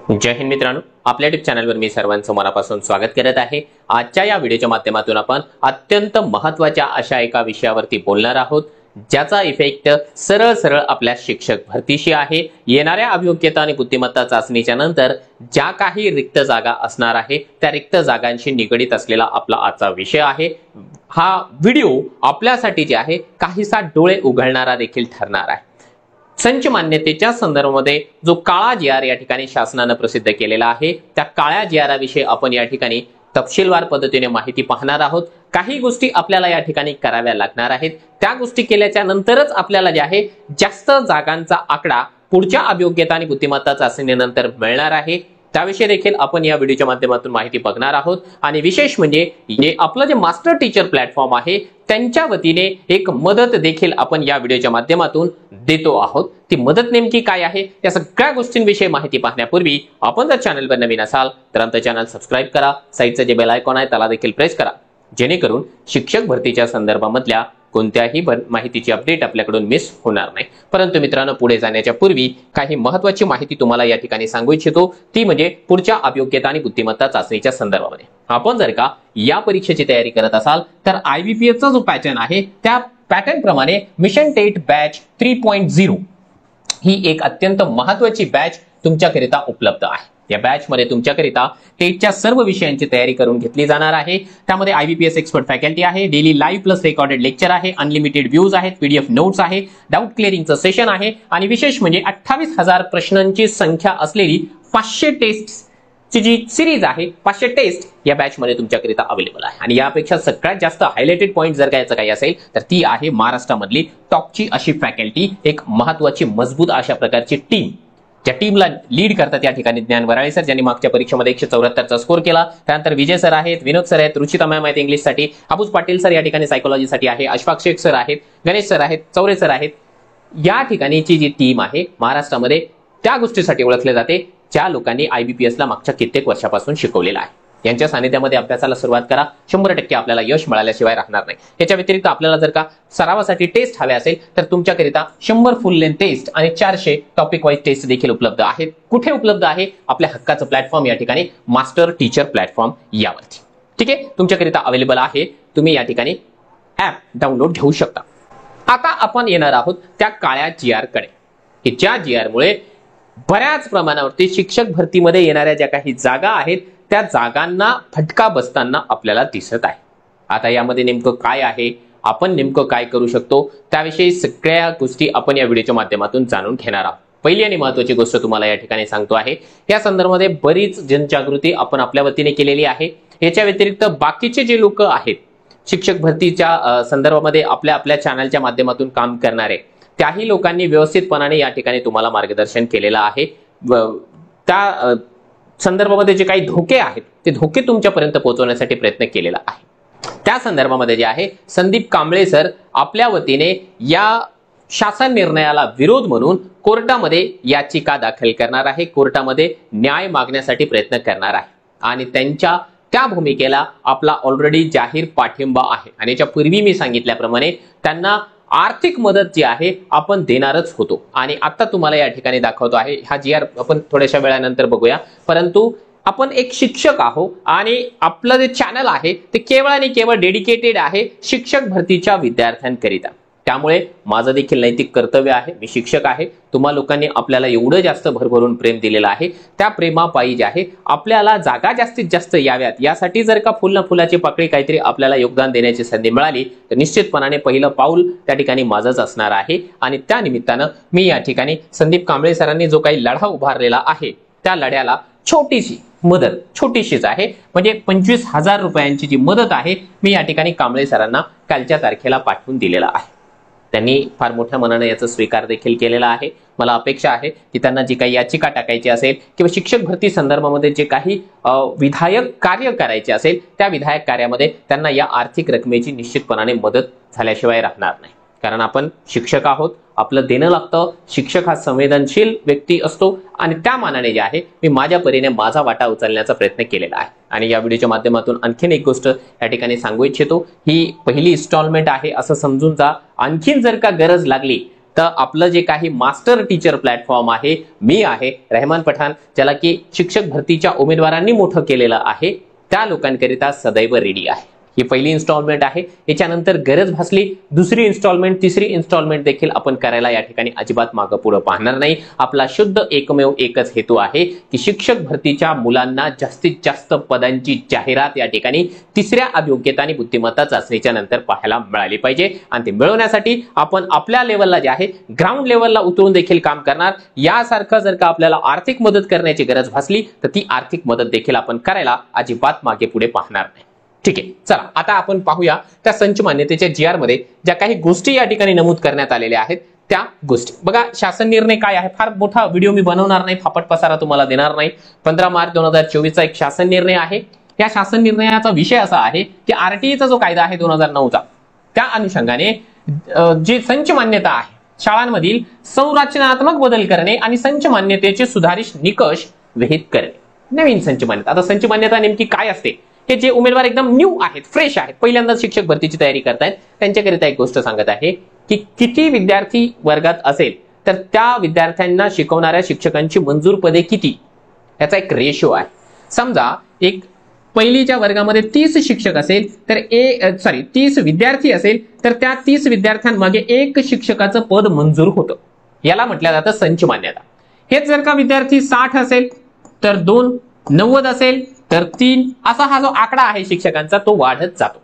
जय हिंद मित्रांनो, आपल्या यूट्यूब चॅनलवर मी सर्वांचं मनापासून स्वागत करत आहे। आजच्या या व्हिडिओच्या माध्यमातून आपण अत्यंत महत्त्वाच्या अशा एका विषयावरती बोलणार आहोत, ज्याचा इफेक्ट सरळ सरळ आपल्या शिक्षक भरतीशी आहे। येणाऱ्या अभियोग्यता आणि बुद्धिमत्ता चाचणीच्या नंतर ज्या काही रिक्त जागा असणार आहे, त्या रिक्त जागांशी निगडित असलेला आपला आजचा विषय आहे। हा व्हिडिओ आपल्यासाठी जे आहे काहीसा डोळे उघडणारा देखील ठरणार आहे। संच मान्यतेच्या संदर्भामध्ये जो काळा जी.आर. या ठिकाणी शासनाने प्रसिद्ध केलेला आहे, त्या काळ्या जी.आर.विषयी आपण या ठिकाणी तपशीलवार पद्धतीने माहिती पाहणार आहोत। काही गोष्टी आपल्याला या ठिकाणी कराव्या लागणार आहेत। त्या गोष्टी केल्याच्या नंतरच आपल्याला जे आहे जास्त जागांचा आकडा पुढच्या अभियोग्यता आणि बुद्धिमत्ता चाचणीनंतर मिळणार आहे। त्याविषयी देखील आपण या व्हिडिओच्या माध्यमातून माहिती बघणार आहोत। आणि विशेष म्हणजे आपलं जे मास्टर टीचर प्लॅटफॉर्म आहे, त्यांच्या वतीने एक मदत देखील आपण या व्हिडिओच्या माध्यमातून देतो आहोत। ती मदत नेमकी काय आहे, या सगळ्या गोष्टींविषयी माहिती पाहण्यापूर्वी आपण जर चॅनलवर नवीन असाल तर आमचं चॅनल सबस्क्राइब करा, साईडचं जे बेल आयकॉन आहे त्याला देखील प्रेस करा, जेणेकरून शिक्षक भरतीच्या संदर्भामधल्या कोणत्याही माहितीची अपडेट आपल्याकडून मिस होणार नाही। परंतु मित्रांनो, पुढे जाण्याच्या पूर्वी काही महत्त्वाची माहिती तुम्हाला या ठिकाणी सांगू इच्छितो, ती म्हणजे पुढच्या अभियोग्यता आणि बुद्धिमत्ता चाचणीच्या संदर्भामध्ये आपण जर का या परीक्षेची तयारी करत असाल तर IBPS चा जो पॅटर्न आहे, त्या पॅटर्न प्रमाणे मिशन टेट बॅच 3.0 ही एक अत्यंत महत्त्वाची बॅच तुमच्याकरिता उपलब्ध आहे। या बॅच मध्ये तुमच्याकरिता टेटच्या सर्व विषयांची तयारी करून घेतली जाणार आहे। त्यामध्ये IBPS एक्सपर्ट फॅकल्टी आहे, daily live plus recorded lecture आहे, अनलिमिटेड व्ह्यूज आहेत, PDF नोट्स आहे, डाऊट क्लिअरिंगचं सेशन आहे आणि विशेष म्हणजे 28,000 प्रश्नांची संख्या असलेली 500 टेस्ट ची जी सिरीज आहे, 500 टेस्ट या बॅच मध्ये तुमच्याकरिता अवेलेबल आहे। आणि यापेक्षा सगळ्यात जास्त हायलाइटेड पॉइंट जर काय काही असेल तर ती आहे महाराष्ट्रामधली टॉपची अशी फॅकल्टी, एक महत्त्वाची मजबूत अशा प्रकारची टीम। ज्या टीमला लीड करतात या ठिकाणी ज्ञान वराळे सर, ज्यांनी मागच्या परीक्षेमध्ये 174चा स्कोर केला। त्यानंतर विजय सर आहेत, विनोद सर आहेत, रुचिता मॅम आहेत इंग्लिशसाठी, अबूज पाटील सर या ठिकाणी सायकोलॉजीसाठी आहे, अशफाक शेख सर आहेत, गणेश सर आहेत, चौरे सर आहेत। या ठिकाणीची जी टीम आहे महाराष्ट्रामध्ये त्या गोष्टीसाठी ओळखले जाते ज्या लोकांनी IBPS ला मागच्या कित्येक वर्षापासून शिकवलेला आहे। यांच्या सानिध्यामध्ये अभ्यासाला सुरुवात करा, 100% आपल्याला यश मिळाल्याशिवाय राहणार नाही। याच्या व्यतिरिक्त आपल्याला जर का सरावासाठी टेस्ट हवे असेल तर तुमच्याकरिता 100 फुल लेंथ टेस्ट आणि 400 टॉपिक वाईज टेस्ट देखील उपलब्ध आहेत। कुठे उपलब्ध आहे? आपल्या हक्काचं प्लॅटफॉर्म या ठिकाणी मास्टर टीचर प्लॅटफॉर्म यावरती, ठीक आहे, तुमच्याकरिता अवेलेबल आहे। तुम्ही या ठिकाणी ऍप डाउनलोड घेऊ शकता। आता आपण येणार आहोत त्या काळ्या जी.आर. कडे, की ज्या जी.आर. मुळे बऱ्याच प्रमाणावरती शिक्षक भरतीमध्ये येणाऱ्या ज्या काही जागा आहेत त्या जागांना फटका बसताना आपल्याला दिसत आहे। आता यामध्ये नेमकं काय आहे, आपण नेमकं काय करू शकतो, त्याविषयी सगळ्या गोष्टी आपण या व्हिडिओच्या माध्यमातून जाणून घेणार आहोत। पहिली आणि महत्त्वाची गोष्ट तुम्हाला या ठिकाणी सांगतो आहे, या संदर्भामध्ये बरीच जनजागृती आपण आपल्या वतीने केलेली आहे। याच्या व्यतिरिक्त बाकीचे जे लोक आहेत शिक्षक भरतीच्या संदर्भामध्ये आपल्या चॅनलच्या माध्यमातून काम करणारे, त्याही लोकांनी व्यवस्थितपणाने या ठिकाणी तुम्हाला मार्गदर्शन केलेलं आहे। त्या संदर्भामध्ये जे काही धोके आहेत ते धोके तुमच्यापर्यंत पोहोचवण्यासाठी प्रयत्न केलेला आहे। त्या संदर्भामध्ये जे आहे संदीप कांबळे सर आपल्या वतीने या शासन निर्णयाला विरोध म्हणून कोर्टामध्ये याचिका दाखल करणार आहे, कोर्टामध्ये न्याय मागण्यासाठी प्रयत्न करणार आहे। आणि त्यांच्या त्या भूमिकेला आपला ऑलरेडी जाहीर पाठिंबा आहे। आणि याच्या पूर्वी मी सांगितल्याप्रमाणे त्यांना आर्थिक मदत जी आहे आपण देणारच होतो। आणि आता तुम्हाला या ठिकाणी दाखवतो आहे, हा जी.आर. आपण थोड्याशा वेळानंतर बघूया। परंतु आपण एक शिक्षक आहोत आणि आपलं जे चॅनल आहे ते केवळ आणि केवळ डेडिकेटेड आहे शिक्षक भरतीच्या विद्यार्थ्यांकरिता। त्यामुळे माझं देखील नैतिक कर्तव्य आहे, मी शिक्षक आहे, तुम्हा लोकांनी आपल्याला एवढं जास्त भरभरून प्रेम दिलेलं आहे, त्या प्रेमापायी जे आहे आपल्याला जागा जास्तीत जास्त याव्यात, यासाठी जर का फुलाची पाकळी काहीतरी आपल्याला योगदान देण्याची संधी मिळाली तर निश्चितपणाने पहिलं पाऊल त्या ठिकाणी माझंच असणार आहे। आणि त्या निमित्तानं मी या ठिकाणी संदीप कांबळे सरांनी जो काही लढा उभारलेला आहे त्या लढ्याला छोटीशी मदत, छोटीशीच आहे, म्हणजे 25,000 रुपयांची जी मदत आहे मी या ठिकाणी कांबळे सरांना कालच्या तारखेला पाठवून दिलेला आहे। त्यांनी फार मोठ्या मनाने याचा स्वीकार देखील केलेला आहे। मला अपेक्षा आहे की त्यांना जी काही याचिका टाकायची असेल किंवा शिक्षक भरती संदर्भामध्ये जे काही विधायक कार्य करायचे असेल त्या विधायक कार्यामध्ये त्यांना या आर्थिक रकमेची निश्चितपणाने मदत झाल्याशिवाय राहणार नाही। कारण आपण शिक्षक आहोत, आपलं देणं लागतं। शिक्षक हा संवेदनशील व्यक्ती असतो आणि त्या मानाने जे आहे मी माझ्या परीने माझा वाटा उचलण्याचा प्रयत्न केलेला आहे। आणि या व्हिडिओच्या माध्यमातून आणखीन एक गोष्ट या ठिकाणी सांगू इच्छितो, ही पहिली इन्स्टॉलमेंट आहे असं समजून जा। आणखीन जर का गरज लागली तर आपलं जे काही मास्टर टीचर प्लॅटफॉर्म आहे, मी आहे रहमान पठाण, ज्याला की शिक्षक भरतीच्या उमेदवारांनी मोठं केलेलं आहे, त्या लोकांकरिता सदैव रेडी आहे. ही पहिली इन्स्टॉलमेंट आहे. याच्यानंतर गरज भासली दुसरी इन्स्टॉलमेंट, तिसरी इन्स्टॉलमेंट देखील आपण करायला या ठिकाणी अजिबात मागं पुढे पाहणार नाही. आपला शुद्ध एकमेव एकच हेतू आहे की शिक्षक भरतीच्या मुलांना जास्तीत जास्त पदांची जाहिरात या ठिकाणी तिसऱ्या अभियोग्यता आणि बुद्धिमत्ता चाचणीच्या नंतर पाहायला मिळाली पाहिजे. आणि ते मिळवण्यासाठी आपण आपल्या लेवलला जे आहे ग्राउंड लेवलला उतरून देखील काम करणार. यासारखं जर का आपल्याला आर्थिक मदत करण्याची गरज भासली तर ती आर्थिक मदत देखील आपण करायला अजिबात मागे पुढे पाहणार नाही. ठीक आहे, चला आता आपण पाहूया त्या संच मान्यतेच्या GR मध्ये ज्या काही गोष्टी या ठिकाणी नमूद करण्यात आलेल्या आहेत त्या गोष्टी बघा. शासन निर्णय काय आहे, फार मोठा व्हिडिओ मी बनवणार नाही, फापट पसारा तुम्हाला देणार नाही. 15 मार्च 2024 चा एक शासन निर्णय आहे. या शासन निर्णयाचा विषय असा आहे की आरटीईचा जो कायदा आहे 2009 चा, त्या अनुषंगाने जी संच मान्यता आहे शाळांमधील संरचनात्मक बदल करणे आणि संच मान्यतेचे सुधारित निकष विहित करणे. नवीन संच मान्यता. आता संच मान्यता नेमकी काय असते हे जे उमेदवार एकदम न्यू आहेत, फ्रेश आहेत, पहिल्यांदा शिक्षक भरतीची तयारी करतायत त्यांच्याकरिता एक गोष्ट सांगत आहे की किती विद्यार्थी वर्गात असेल तर त्या विद्यार्थ्यांना शिकवणाऱ्या शिक्षकांची मंजूर पदे किती याचा एक रेशो आहे. समजा एक पहिलीच्या वर्गामध्ये 30 शिक्षक असेल तर 30 विद्यार्थी असेल तर त्या 30 विद्यार्थ्यांमागे एक शिक्षकाचं पद मंजूर होतं. याला म्हटलं जातं संच मान्यता. हेच जर का विद्यार्थी 60 असेल तर 2, 90 असेल तर 3, असा हा जो आकडा आहे शिक्षकांचा तो वाढत जातो.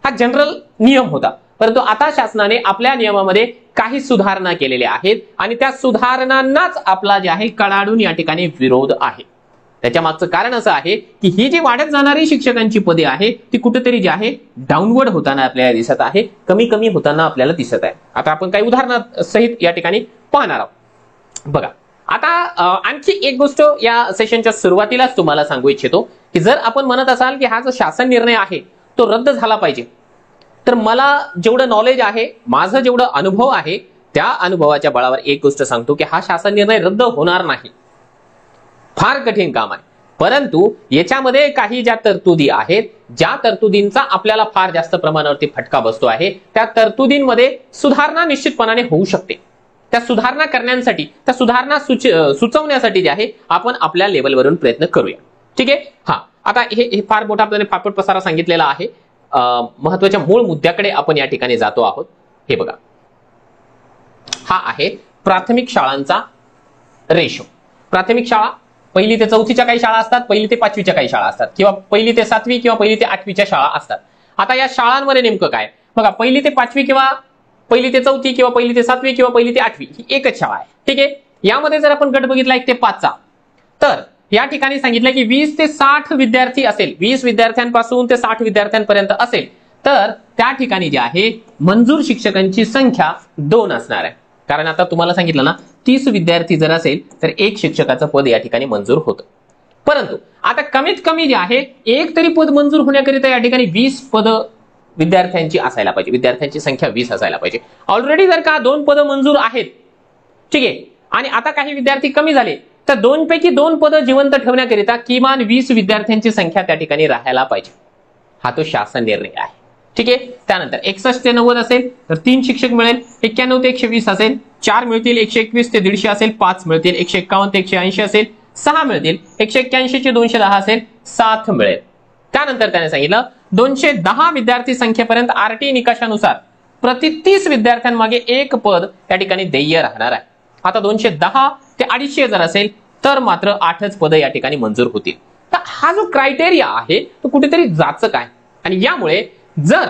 हा जनरल नियम होता, परंतु आता शासनाने आपल्या नियमामध्ये काही सुधारणा केलेल्या आहेत आणि त्या सुधारणांनाच आपला जे आहे कडाडून या ठिकाणी विरोध आहे. त्याच्या मागचं कारण असं आहे की ही जी वाढत जाणारी शिक्षकांची पदे आहे ती कुठेतरी जी आहे डाऊनवर्ड होताना आपल्याला दिसत आहे, कमी कमी होताना आपल्याला दिसत आहे. आता आपण काही उदाहरणासहित या ठिकाणी पाहणार आहोत. बघा, आता आणखी एक गोष्ट या सेशनच्या सुरुवातीलाच तुम्हाला सांगू इच्छितो की जर आपण म्हणत असाल की हा जो शासन निर्णय आहे तो रद्द झाला पाहिजे, तर मला जेवढं नॉलेज आहे, माझं जेवढं अनुभव आहे, त्या अनुभवाच्या बळावर एक गोष्ट सांगतो की हा शासन निर्णय रद्द होणार नाही. फार कठीण काम आहे, परंतु याच्यामध्ये काही ज्या तरतुदी आहेत, ज्या तरतुदींचा आपल्याला फार जास्त प्रमाणावरती फटका बसतो आहे, त्या तरतुदींमध्ये सुधारणा निश्चितपणाने होऊ शकते. त्या सुधारणा करण्यासाठी, त्या सुधारणा सुचवण्यासाठी जे आहे आपण आपल्या लेवलवरून प्रयत्न करूया. ठीक आहे. हा, आता हे फार मोठा आपल्याला फापट पसारा सांगितलेला आहे. महत्वाच्या मूळ मुद्द्याकडे आपण या ठिकाणी जातो आहोत. हे बघा, हा आहे प्राथमिक शाळांचा रेशो. प्राथमिक शाळा 1ली ते 4थीच्या काही शाळा असतात, 1ली ते 5वीच्या काही शाळा असतात, किंवा 1ली ते 7वी किंवा 1ली ते 8वीच्या शाळा असतात. आता या शाळांमध्ये नेमकं काय बघा, 1ली ते 5वी किंवा 1ली ते 4थी किंवा 1ली ते 7वी किंवा 1ली ते 8वी ही एकच शाळा आहे. ठीक आहे. यामध्ये जर आपण गट बघितला 1 ते 5 चा, तर या ठिकाणी सांगितलं की 20 ते 60 विद्यार्थी असेल, 20 विद्यार्थ्यांपासून ते 60 विद्यार्थ्यांपर्यंत असेल तर त्या ठिकाणी जे आहे मंजूर शिक्षकांची संख्या 2 असणार आहे. कारण आता तुम्हाला सांगितलं ना, 30 विद्यार्थी जर असेल तर एक शिक्षकाचं पद या ठिकाणी मंजूर होतं. परंतु आता कमीत कमी जे आहे एक तरी पद मंजूर होण्याकरिता या ठिकाणी 20 पद विद्यार्थ्यांची असायला पाहिजे, विद्यार्थ्यांची संख्या 20 असायला पाहिजे. ऑलरेडी जर का 2 पद मंजूर आहेत, ठीक आहे, आणि आता काही विद्यार्थी कमी झाले तर 2 पैकी 2 पद जिवंत ठेवण्याकरिता किमान 20 विद्यार्थ्यांची संख्या त्या ठिकाणी राहायला पाहिजे. हा तो शासन निर्णय आहे. ठीक आहे. त्यानंतर 61 ते 90 असेल तर 3 शिक्षक मिळेल, 91 ते 120 असेल 4 मिळतील, 121 ते 150 असेल 5 मिळतील, 151 ते 180 असेल 6 मिळतील, 181 चे 210 असेल 7 मिळेल. त्यानंतर त्याने सांगितलं 210 विद्यार्थी संख्येपर्यंत आरटीई निकषानुसार प्रति 30 विद्यार्थ्यांमागे एक पद त्या ठिकाणी देय राहणार आहे. आता 210 ते 250 जर असेल तर मात्र 8च पद या ठिकाणी मंजूर होतील. तर हा जो क्रायटेरिया आहे तो कुठेतरी जाचक आहे. आणि यामुळे जर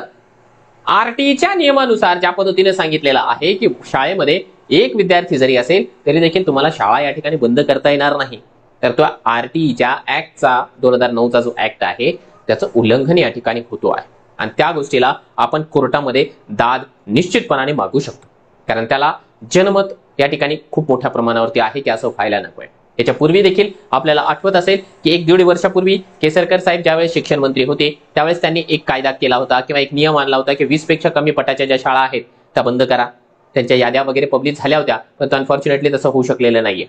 आरटीईच्या नियमानुसार ज्या पद्धतीने सांगितलेलं आहे की शाळेमध्ये एक विद्यार्थी जरी असेल तरी देखील तुम्हाला शाळा या ठिकाणी बंद करता येणार नाही, तर तो आरटीईच्या ऍक्टचा 2009चा जो ऍक्ट आहे त्याचं उल्लंघन या ठिकाणी होतो आहे. आणि त्या गोष्टीला आपण कोर्टामध्ये दाद निश्चितपणाने मागू शकतो, कारण त्याला जनमत या ठिकाणी खूप मोठ्या प्रमाणावरती आहे की असं व्हायला नकोय. याच्यापूर्वी देखील आपल्याला आठवत असेल की 1-1.5 वर्षापूर्वी केसरकर साहेब ज्यावेळेस शिक्षण मंत्री होते त्यावेळेस त्यांनी एक कायदा केला होता किंवा एक नियम आणला होता की 20 पेक्षा कमी पटाच्या ज्या शाळा आहेत त्या बंद करा. त्यांच्या याद्या वगैरे पब्लिश झाल्या होत्या, पण अनफॉर्च्युनेटली तसं होऊ शकलेलं नाहीये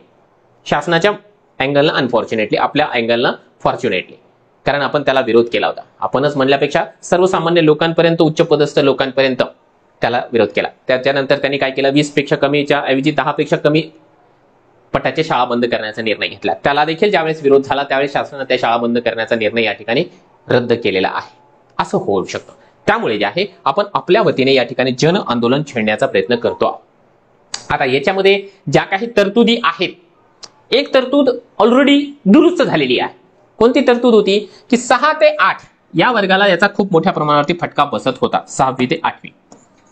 शासनाच्या अँगलनं, अनफॉर्च्युनेटली आपल्या अँगलनं फॉर्च्युनेटली, कारण आपण त्याला विरोध केला होता. आपणच म्हणल्यापेक्षा सर्वसामान्य लोकांपर्यंत, उच्च पदस्थ लोकांपर्यंत त्याला विरोध केला. त्याच्यानंतर त्यांनी काय केलं, 20 पेक्षा कमीच्या ऐवजी 10 पेक्षा कमी पटाच्या शाळा बंद करण्याचा निर्णय घेतला. त्याला देखील ज्यावेळेस विरोध झाला त्यावेळेस शासनाने त्या शाळा बंद करण्याचा निर्णय या ठिकाणी रद्द केलेला आहे. असं होऊ शकतं. त्यामुळे जे आहे आपण आपल्या वतीने या ठिकाणी जन आंदोलन छेडण्याचा प्रयत्न करतो आहोत. आता याच्यामध्ये ज्या काही तरतुदी आहेत, एक तरतूद ऑलरेडी दुरुस्त झालेली आहे. कोणती तरतूद होती की 6 ते 8 या वर्गाला याचा खूप मोठ्या प्रमाणावरती फटका बसत होता. 6वी ते 8वी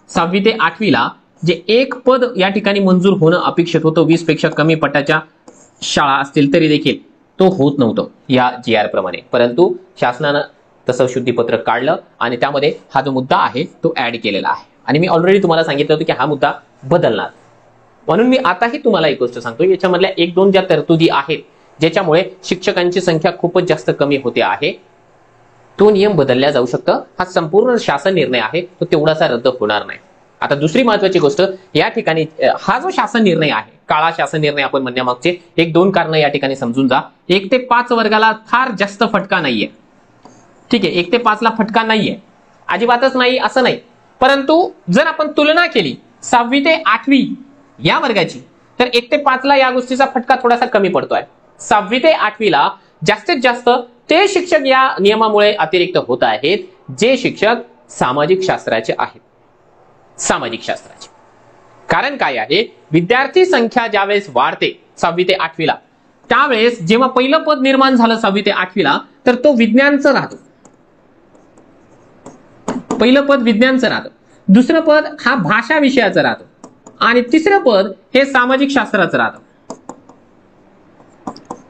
6वी ते 8वीला जे एक पद या ठिकाणी मंजूर होणं अपेक्षित होतं, 20 पेक्षा कमी पटाच्या शाळा असतील तरी देखील तो होत नव्हतं या GR प्रमाणे. परंतु शासनानं तसं शुद्धीपत्रक काढलं आणि त्यामध्ये हा जो मुद्दा आहे तो ऍड केलेला आहे. आणि मी ऑलरेडी तुम्हाला सांगितलं होतं की हा मुद्दा बदलणार, म्हणून मी आताही तुम्हाला एक गोष्ट सांगतो. याच्यामधल्या 1-2 ज्या तरतुदी आहेत ज्याच्यामुळे शिक्षकांची संख्या खूपच जास्त कमी होते आहे, तो नियम बदलला जाऊ शकतं. हा संपूर्ण शासन निर्णय आहे, तो तेवढासा रद्द होणार नाही. आता दुसरी महत्वाची गोष्ट या ठिकाणी, हा जो शासन निर्णय आहे, काळा शासन निर्णय आपण म्हणण्यामागचे 1-2 कारणं या ठिकाणी समजून जा. 1 ते 5 वर्गाला फार जास्त फटका नाहीये. ठीक आहे, 1 ते 5 ला फटका नाहीये, अजिबातच नाही असं नाही. परंतु जर आपण तुलना केली 6वी ते 8वी या वर्गाची, तर 1 ते 5 ला या गोष्टीचा फटका थोडासा कमी पडतोय. 6वी ते 8वीला जास्तीत जास्त ते शिक्षक या नियमामुळे अतिरिक्त होत आहेत जे शिक्षक सामाजिक शास्त्राचे आहेत. सामाजिक शास्त्राचे कारण काय आहे, विद्यार्थी संख्या ज्यावेळेस वाढते 6वी ते 8वीला, त्यावेळेस जेव्हा पहिलं पद निर्माण झालं 6वी ते 8वीला, तर तो विज्ञानचं राहतं. पहिलं पद विज्ञानचं राहतं, दुसरं पद हा भाषा विषयाचं राहतं आणि तिसरं पद हे सामाजिक शास्त्राचं राहतं.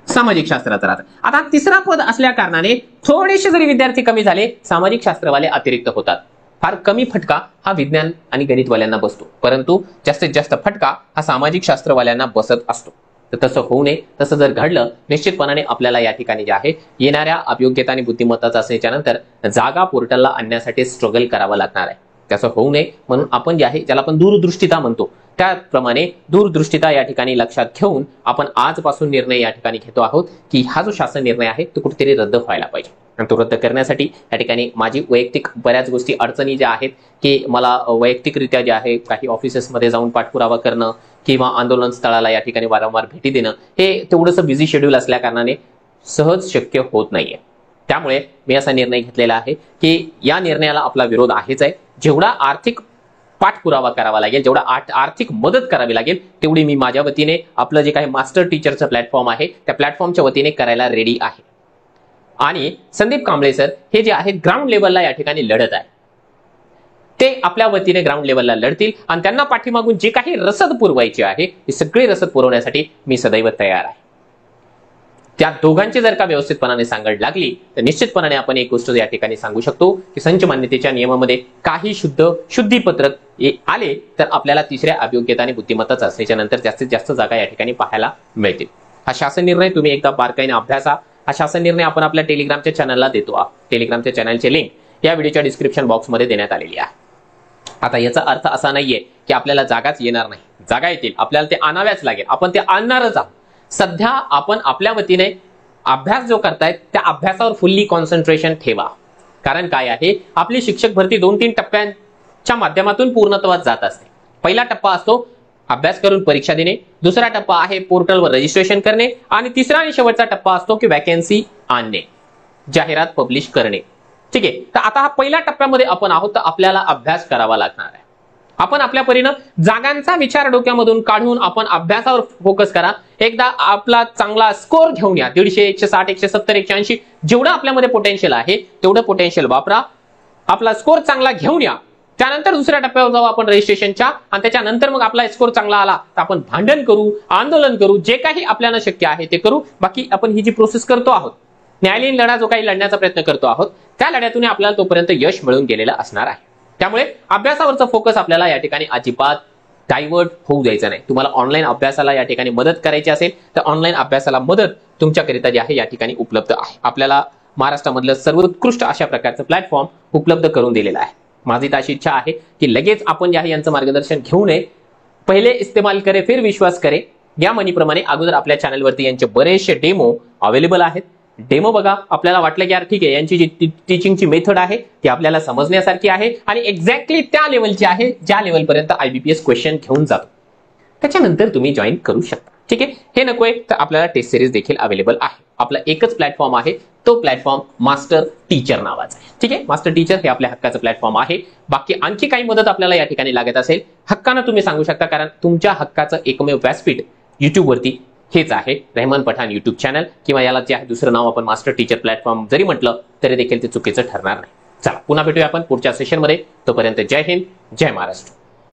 सामाजिक शास्त्राचं राहतं. आता तिसरा पद असल्या कारणाने थोडेसे जरी विद्यार्थी कमी झाले, सामाजिक शास्त्रवाले अतिरिक्त होतात. फार कमी फटका हा विज्ञान आणि गणितवाल्यांना बसतो, परंतु जास्तीत जास्त फटका हा सामाजिक शास्त्रवाल्यांना बसत असतो. तर तसं होऊ नये. तसं जर घडलं, निश्चितपणाने आपल्याला या ठिकाणी जे आहे येणाऱ्या अयोग्यता आणि बुद्धिमत्ता चाचणीच्या नंतर जागा पोर्टलला आणण्यासाठी स्ट्रगल करावं लागणार आहे. त्याचं होऊ नये म्हणून आपण जे आहे ज्याला आपण दूरदृष्टीता म्हणतो, त्याप्रमाणे दूरदृष्टीता या ठिकाणी लक्षात घेऊन आपण आजपासून निर्णय या ठिकाणी घेतो आहोत की हा जो शासन निर्णय आहे तो कुठेतरी रद्द व्हायला पाहिजे. आणि तो रद्द करण्यासाठी या ठिकाणी माझी वैयक्तिक बऱ्याच गोष्टी अडचणी ज्या आहेत की मला वैयक्तिकरित्या जे आहे काही ऑफिसेसमध्ये जाऊन पाठपुरावा करणं किंवा आंदोलन स्थळाला या ठिकाणी वारंवार भेटी देणं, हे तेवढंसं बिझी शेड्यूल असल्या कारणाने सहज शक्य होत नाहीये. त्यामुळे मी असा निर्णय घेतलेला आहे की या निर्णयाला आपला विरोध आहेच आहे. जेवढा आर्थिक पाठपुरावा करावा लागेल, जेवढा आर्थिक मदत करावी लागेल, तेवढी मी माझ्या वतीने आपलं जे काही मास्टर टीचरचं प्लॅटफॉर्म आहे त्या प्लॅटफॉर्मच्या वतीने करायला रेडी आहे. आणि संदीप कांबळे सर हे जे आहे ग्राउंड लेवलला या ठिकाणी लढत आहे, ते आपल्या वतीने ग्राउंड लेवलला लढतील आणि त्यांना पाठीमागून जे काही रसद पुरवायची आहे ती सगळी रसद पुरवण्यासाठी मी सदैव तयार आहे. त्या दोघांची जर का व्यवस्थितपणाने सांगड लागली तर निश्चितपणाने आपण एक गोष्ट या ठिकाणी सांगू शकतो की संच मान्यतेच्या नियमामध्ये काही शुद्धीपत्रक आले तर आपल्याला तिसऱ्या अयोग्यता आणि बुद्धिमत्ता चाचणीच्या नंतर जास्तीत जास्त जागा या ठिकाणी पाहायला मिळतील. हा शासन निर्णय तुम्ही एकदा बारकाईने अभ्यासा. हा शासन निर्णय आपण आपल्या टेलिग्रामच्या चॅनलला देतो आहोत. टेलिग्रामच्या चॅनलचे लिंक या व्हिडिओच्या डिस्क्रिप्शन बॉक्समध्ये देण्यात आलेली आहे. आता याचा अर्थ असा नाहीये की आपल्याला जागाच येणार नाही, जागा येतील, आपल्याला ते आणाव्याच लागेल, आपण ते आणणारच आहोत. सध्या आपण आपल्या वतीने अभ्यास जो करतायत त्या अभ्यासावर फुल्ली कॉन्सन्ट्रेशन ठेवा. कारण काय आहे, आपली शिक्षक भरती 2-3 टप्प्यांच्या माध्यमातून पूर्णत्वास जात असते. पहिला टप्पा असतो अभ्यास करून परीक्षा देणे, दुसरा टप्पा आहे पोर्टलवर रजिस्ट्रेशन करणे आणि तिसरा आणि शेवटचा टप्पा असतो की वॅकन्सी आणणे, जाहिरात पब्लिश करणे. ठीक आहे, तर आता हा पहिल्या टप्प्यामध्ये आपण आहोत, तर आपल्याला अभ्यास करावा लागणार आहे. आपण आपल्या परीनं जागांचा विचार डोक्यामधून काढून आपण अभ्यासावर फोकस करा. एकदा आपला चांगला स्कोर घेऊन या, 150, 160, 170, 180 जेवढं आपल्यामध्ये पोटेन्शियल आहे तेवढं पोटेन्शियल वापरा. आपला स्कोर चांगला घेऊन या, त्यानंतर दुसऱ्या टप्प्यावर जाऊ आपण रजिस्ट्रेशनच्या आणि त्याच्यानंतर मग आपला स्कोर चांगला आला तर आपण भांडण करू, आंदोलन करू, जे काही आपल्याला शक्य आहे ते करू. बाकी आपण ही जी प्रोसेस करतो आहोत, न्यायालयीन लढा जो काही लढण्याचा प्रयत्न करतो आहोत, त्या लढ्यातून आपल्याला तोपर्यंत यश मिळून गेलेलं असणार आहे. त्यामुळे अभ्यासावरचा फोकस आपल्याला या ठिकाणी अजिबात डायव्हर्ट होऊ द्यायचा नाही. तुम्हाला ऑनलाईन अभ्यासाला या ठिकाणी मदत करायची असेल तर ऑनलाईन अभ्यासाला मदत तुमच्याकरिता जी आहे या ठिकाणी उपलब्ध आहे. आपल्याला महाराष्ट्रामधलं सर्वोत्कृष्ट अशा प्रकारचं प्लॅटफॉर्म उपलब्ध करून दिलेला आहे. माझी अशी इच्छा आहे की लगेच आपण जे आहे यांचं मार्गदर्शन घेऊ नये, पहिले इस्तेमाल करे फिर विश्वास करे या म्हणीप्रमाणे अगोदर आपल्या चॅनलवरती यांचे बरेचसे डेमो अवेलेबल आहेत. डेमो बघा, आपल्याला वाटलं की यार ठीक आहे, यांची जी टीचिंगची मेथड आहे ती आपल्याला समजण्यासारखी आहे आणि एक्झॅक्टली त्या लेवलची आहे ज्या लेवलपर्यंत IBPS क्वेश्चन घेऊन जातो. त्याच्यानंतर तुम्ही जॉईन करू शकता. ठीक आहे, हे नकोय तर आपल्याला टेस्ट सिरीज देखील अवेलेबल आहे. आपला एकच प्लॅटफॉर्म आहे, तो प्लॅटफॉर्म मास्टर टीचर नावाचा आहे. ठीक आहे, मास्टर टीचर हे आपल्या हक्काचं प्लॅटफॉर्म आहे. बाकी आणखी काही मदत आपल्याला या ठिकाणी लागत असेल, हक्कानं तुम्ही सांगू शकता, कारण तुमच्या हक्काचं एकमेव व्यासपीठ युट्यूबवरती हेच आहे, रेहमान पठाण युट्यूब चॅनल, किंवा याला जे आहे दुसरं नाव आपण मास्टर टीचर प्लॅटफॉर्म जरी म्हटलं तरी देखील ते चुकीचं ठरणार नाही. चला पुन्हा भेटूया आपण पुढच्या सेशनमध्ये. तोपर्यंत जय हिंद, जय महाराष्ट्र.